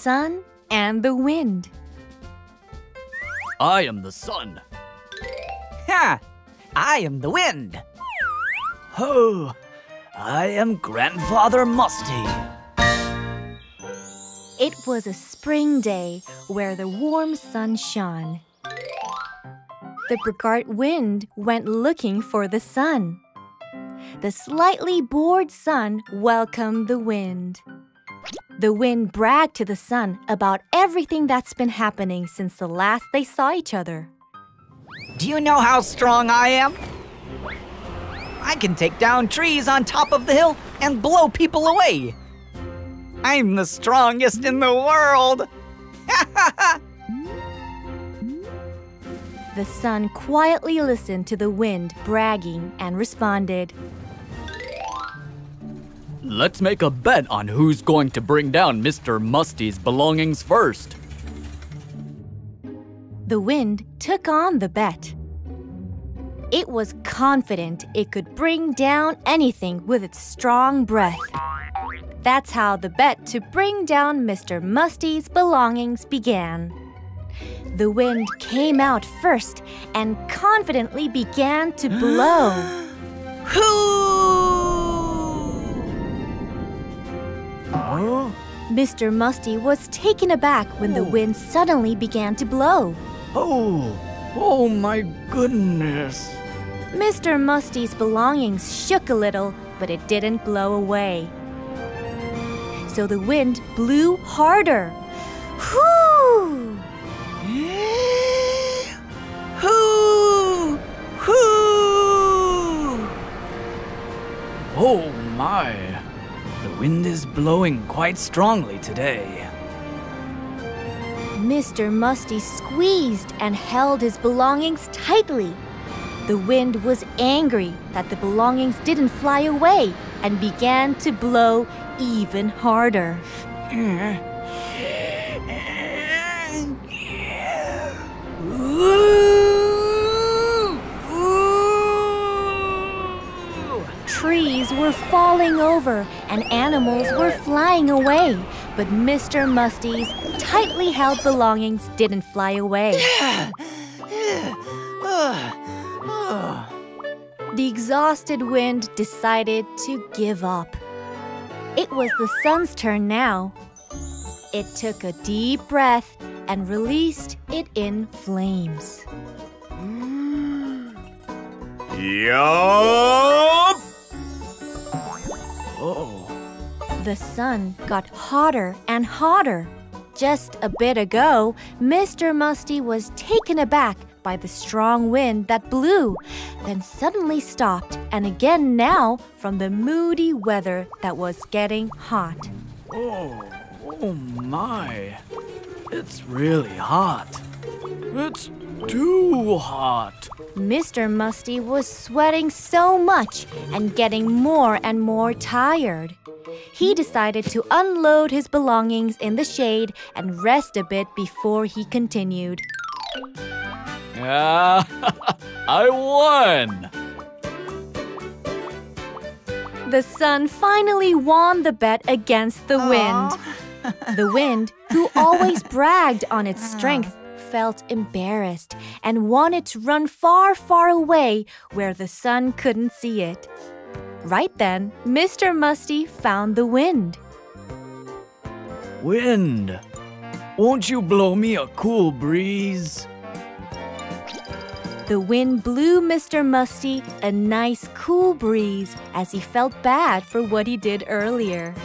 sun and the wind. I am the sun. Ha! I am the wind. Oh, I am Grandfather Musty. It was a spring day where the warm sun shone. The braggart wind went looking for the sun. The slightly bored sun welcomed the wind. The wind bragged to the sun about everything that's been happening since the last they saw each other. Do you know how strong I am? I can take down trees on top of the hill and blow people away. I'm the strongest in the world. The sun quietly listened to the wind bragging and responded, Let's make a bet on who's going to bring down Mr. Musty's belongings first. The wind took on the bet. It was confident it could bring down anything with its strong breath. That's how the bet to bring down Mr. Musty's belongings began. The wind came out first and confidently began to blow. Huh? Mr. Musty was taken aback when the wind suddenly began to blow. Oh my goodness. Mr. Musty's belongings shook a little, but it didn't blow away. So the wind blew harder. Whoo! Hoo! Hoo! Oh my. The wind is blowing quite strongly today. Mr. Musty squeezed and held his belongings tightly. The wind was angry that the belongings didn't fly away and began to blow even harder. Trees were falling over and animals were flying away, but Mr. Musty's tightly held belongings didn't fly away. The exhausted wind decided to give up. It was the sun's turn now. It took a deep breath and released it in flames. Yup! Oh. The sun got hotter and hotter. Just a bit ago, Mr. Musty was taken aback by the strong wind that blew, then suddenly stopped, and again now from the moody weather that was getting hot. Oh my. It's really hot. It's too hot. Mr. Musty was sweating so much and getting more and more tired. He decided to unload his belongings in the shade and rest a bit before he continued. I won! The sun finally won the bet against the wind. The wind, who always bragged on its strength, felt embarrassed and wanted to run far, far away where the sun couldn't see it. Right then, Mr. Musty found the wind. Wind, won't you blow me a cool breeze? The wind blew Mr. Musty a nice cool breeze as he felt bad for what he did earlier.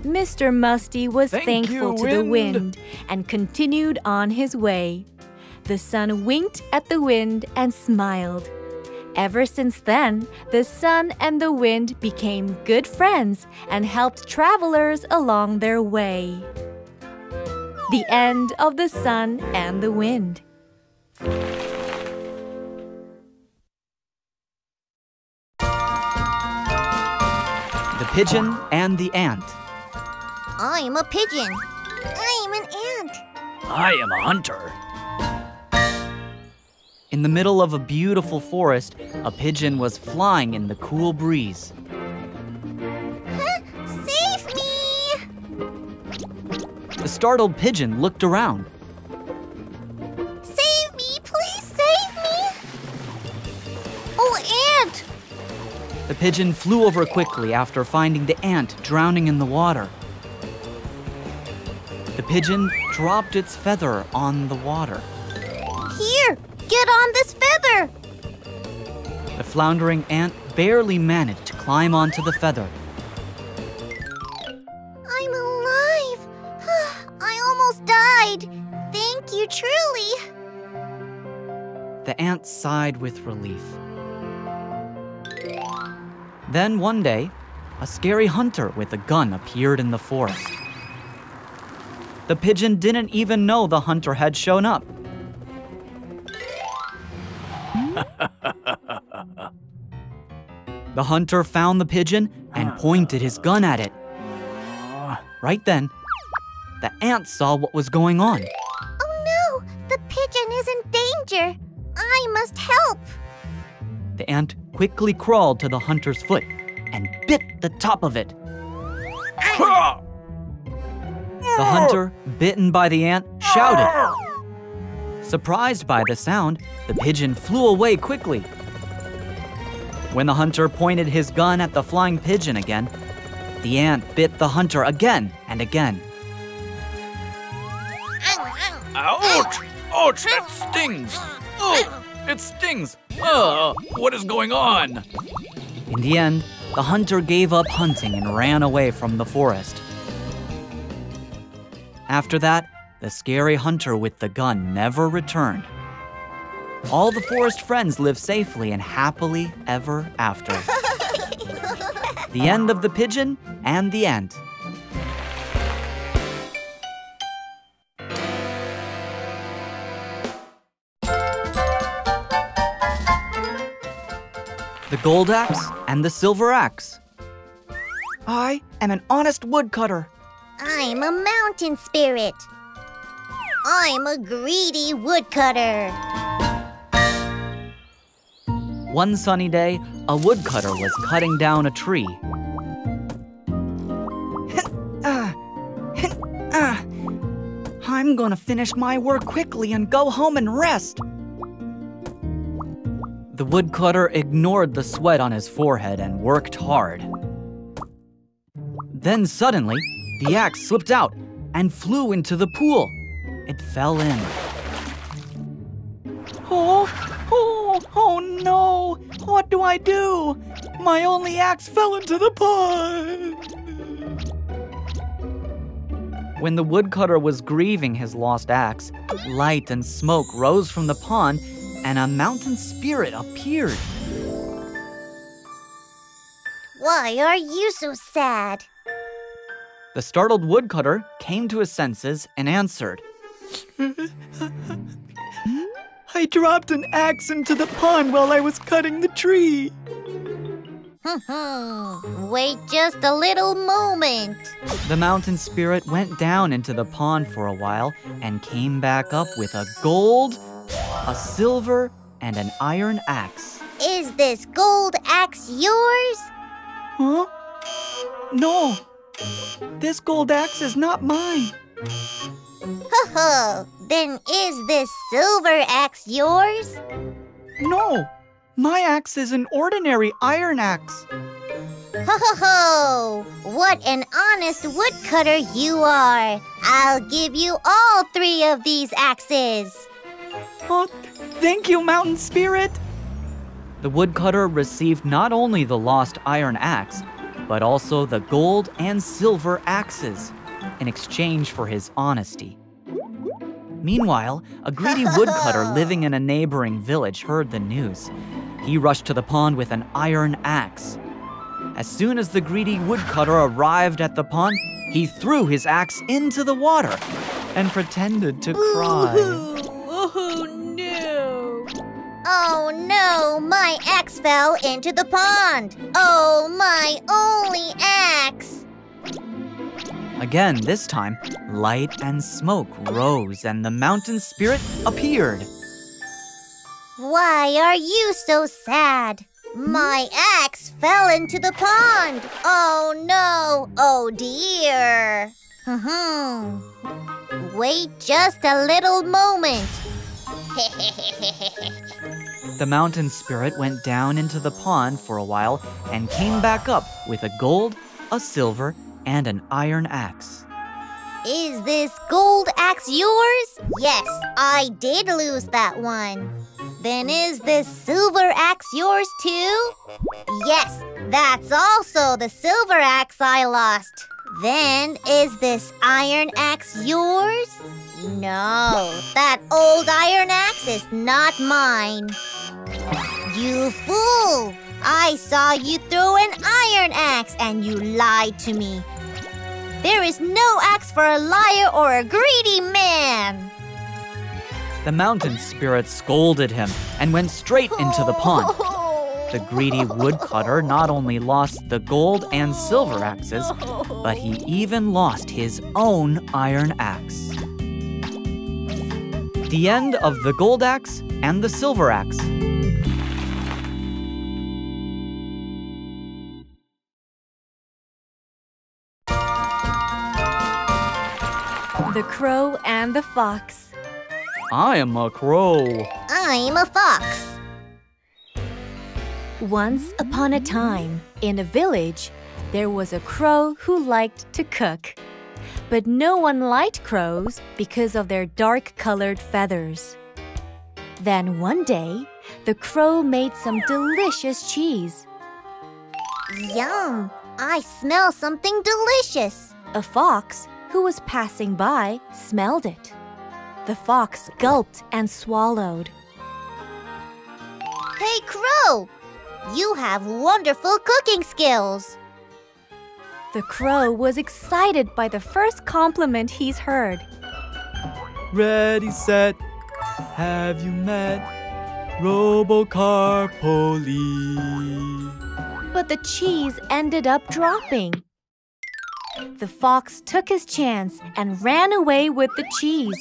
Mr. Musty was thankful to the wind and continued on his way. The sun winked at the wind and smiled. Ever since then, the sun and the wind became good friends and helped travelers along their way. The end of the sun and the wind. The Pigeon and the Ant. I'm a pigeon. I'm an ant. I am a hunter. In the middle of a beautiful forest, a pigeon was flying in the cool breeze. Save me! The startled pigeon looked around. Save me! Please save me! Oh, ant! The pigeon flew over quickly after finding the ant drowning in the water. The pigeon dropped its feather on the water. Here! Get on this feather! The floundering ant barely managed to climb onto the feather. I'm alive! I almost died! Thank you, truly! The ant sighed with relief. Then one day, a scary hunter with a gun appeared in the forest. The pigeon didn't even know the hunter had shown up. The hunter found the pigeon and pointed his gun at it. Right then, the ant saw what was going on. Oh no! The pigeon is in danger! I must help! The ant quickly crawled to the hunter's foot and bit the top of it. The hunter, bitten by the ant, shouted. Surprised by the sound, the pigeon flew away quickly. When the hunter pointed his gun at the flying pigeon again, the ant bit the hunter again and again. Ouch! Ouch, that stings! Oh, it stings! What is going on? In the end, the hunter gave up hunting and ran away from the forest. After that, the scary hunter with the gun never returned. All the forest friends lived safely and happily ever after. The end of the pigeon and the ant. The gold axe and the silver axe. I am an honest woodcutter. I'm a mountain spirit. I'm a greedy woodcutter. One sunny day, a woodcutter was cutting down a tree. I'm gonna finish my work quickly and go home and rest. The woodcutter ignored the sweat on his forehead and worked hard. Then suddenly, the axe slipped out and flew into the pool. It fell in. Oh no! What do I do? My only axe fell into the pond! When the woodcutter was grieving his lost axe, light and smoke rose from the pond and a mountain spirit appeared. Why are you so sad? The startled woodcutter came to his senses and answered. I dropped an axe into the pond while I was cutting the tree. Wait just a little moment. The mountain spirit went down into the pond for a while and came back up with a gold, a silver, and an iron axe. Is this gold axe yours? Huh? No. This gold axe is not mine. Then is this silver axe yours? No. My axe is an ordinary iron axe. What an honest woodcutter you are. I'll give you all 3 of these axes. Oh, thank you, mountain spirit. The woodcutter received not only the lost iron axe, but also the gold and silver axes in exchange for his honesty. Meanwhile, a greedy woodcutter living in a neighboring village heard the news. He rushed to the pond with an iron axe. As soon as the greedy woodcutter arrived at the pond, he threw his axe into the water and pretended to cry. Oh no! Oh no, my axe fell into the pond. Oh, my only axe. Again, this time, light and smoke rose and the mountain spirit appeared. Why are you so sad? My axe fell into the pond. Oh no, oh dear. Wait just a little moment. The mountain spirit went down into the pond for a while and came back up with a gold, a silver, and an iron axe. Is this gold axe yours? Yes, I did lose that one. Then is this silver axe yours too? Yes, that's also the silver axe I lost. Then is this iron axe yours? No, that old iron axe is not mine. You fool! I saw you throw an iron axe and you lied to me. There is no axe for a liar or a greedy man. The mountain spirit scolded him and went straight into the pond. The greedy woodcutter not only lost the gold and silver axes, but he even lost his own iron axe. The end of the gold axe and the silver axe. The Crow and the Fox. I am a crow. I'm a fox. Once upon a time, in a village, there was a crow who liked to cook. But no one liked crows because of their dark-colored feathers. Then one day, the crow made some delicious cheese. Yum! I smell something delicious. A fox, who was passing by, smelled it. The fox gulped and swallowed. Hey, Crow! You have wonderful cooking skills. The crow was excited by the first compliment he's heard. Ready, set, have you met Robocar POLI? But the cheese ended up dropping. The fox took his chance and ran away with the cheese.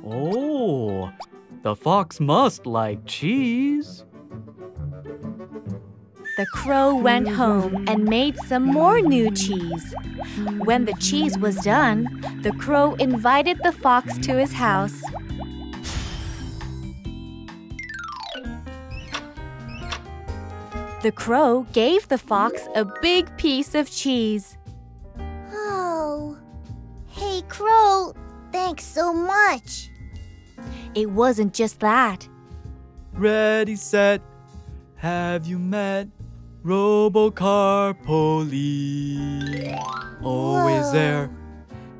Oh, the fox must like cheese. The crow went home and made some more new cheese. When the cheese was done, the crow invited the fox to his house. The crow gave the fox a big piece of cheese. Oh, hey, Crow, thanks so much. It wasn't just that. Ready, set, have you met Robocar POLI? Always Whoa. there,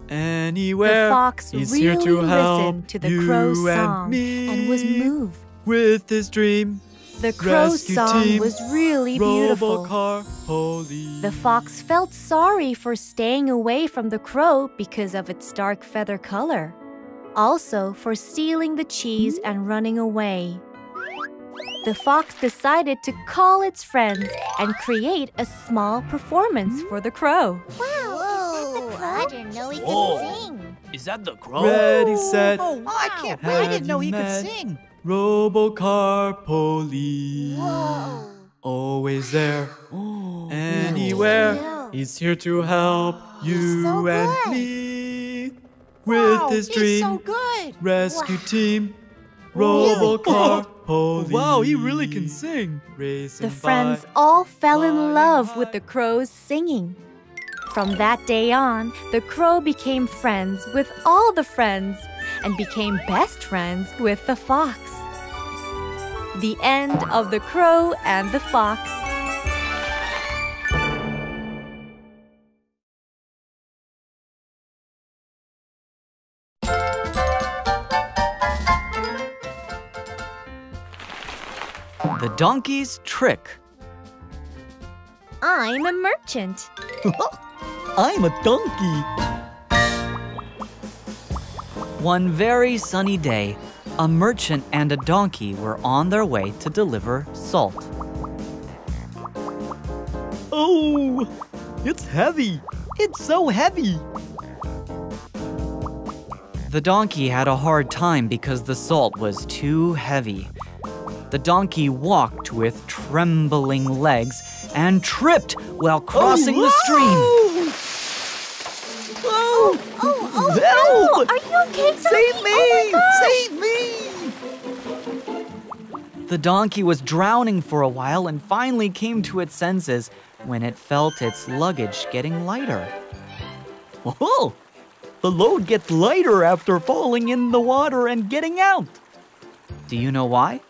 anywhere. The fox He's really here to help listened to the you crow's and song me and was moved. with his dream. The crow's Rescue song team, was really beautiful. Robocar POLI. The fox felt sorry for staying away from the crow because of its dark feather color. Also for stealing the cheese and running away. The fox decided to call its friends and create a small performance for the crow. Whoa, I didn't know he could Whoa. sing. Is that the crow? Ready, set, Oh, I can't believe I didn't know he could sing. Robocar POLI. Whoa. Always there, anywhere. Yeah. He's here to help you so and good. me with his dream. good. Rescue team, Really Robocar POLI. Wow, he really can sing. Racing The friends all fell in love with the crow's singing. From that day on, the crow became friends with all the friends and became best friends with the fox. The end of The Crow and the Fox. The donkey's trick. I'm a merchant. I'm a donkey. One very sunny day, a merchant and a donkey were on their way to deliver salt. Oh, it's heavy. It's so heavy. The donkey had a hard time because the salt was too heavy. The donkey walked with trembling legs and tripped while crossing the stream. Oh, Help! are you okay, Donkey? Save me! Oh my gosh. Save me! The donkey was drowning for a while and finally came to its senses when it felt its luggage getting lighter. Oh, the load gets lighter after falling in the water and getting out. Do you know why?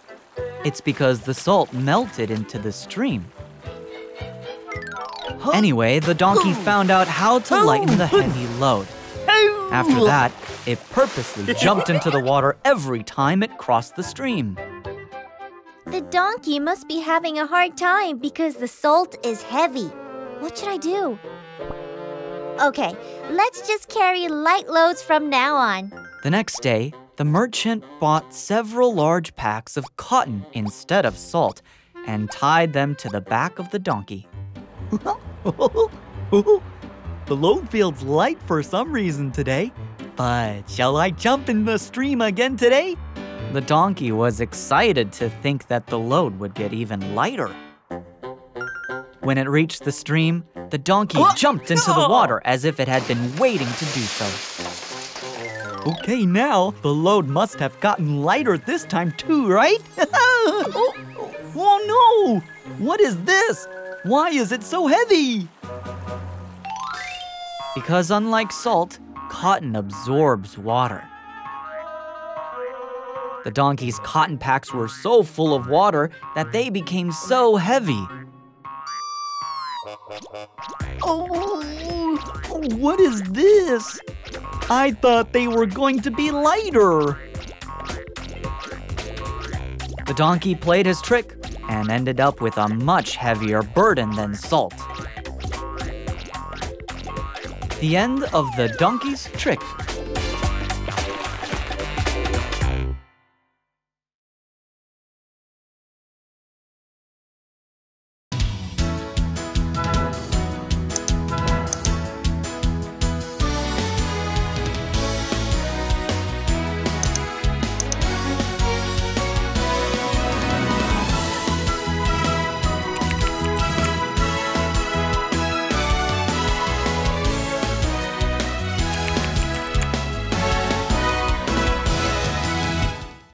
It's because the salt melted into the stream. Anyway, the donkey found out how to lighten the heavy load. After that, it purposely jumped into the water every time it crossed the stream. The donkey must be having a hard time because the salt is heavy. What should I do? Okay, let's just carry light loads from now on. The next day, the merchant bought several large packs of cotton instead of salt and tied them to the back of the donkey. The load feels light for some reason today, but shall I jump in the stream again today? The donkey was excited to think that the load would get even lighter. When it reached the stream, the donkey jumped into the water as if it had been waiting to do so. Okay, now the load must have gotten lighter this time too, right? Oh no! What is this? Why is it so heavy? Because unlike salt, cotton absorbs water. The donkey's cotton packs were so full of water that they became so heavy. Oh, what is this? I thought they were going to be lighter. The donkey played his trick and ended up with a much heavier burden than salt. The end of the donkey's trick.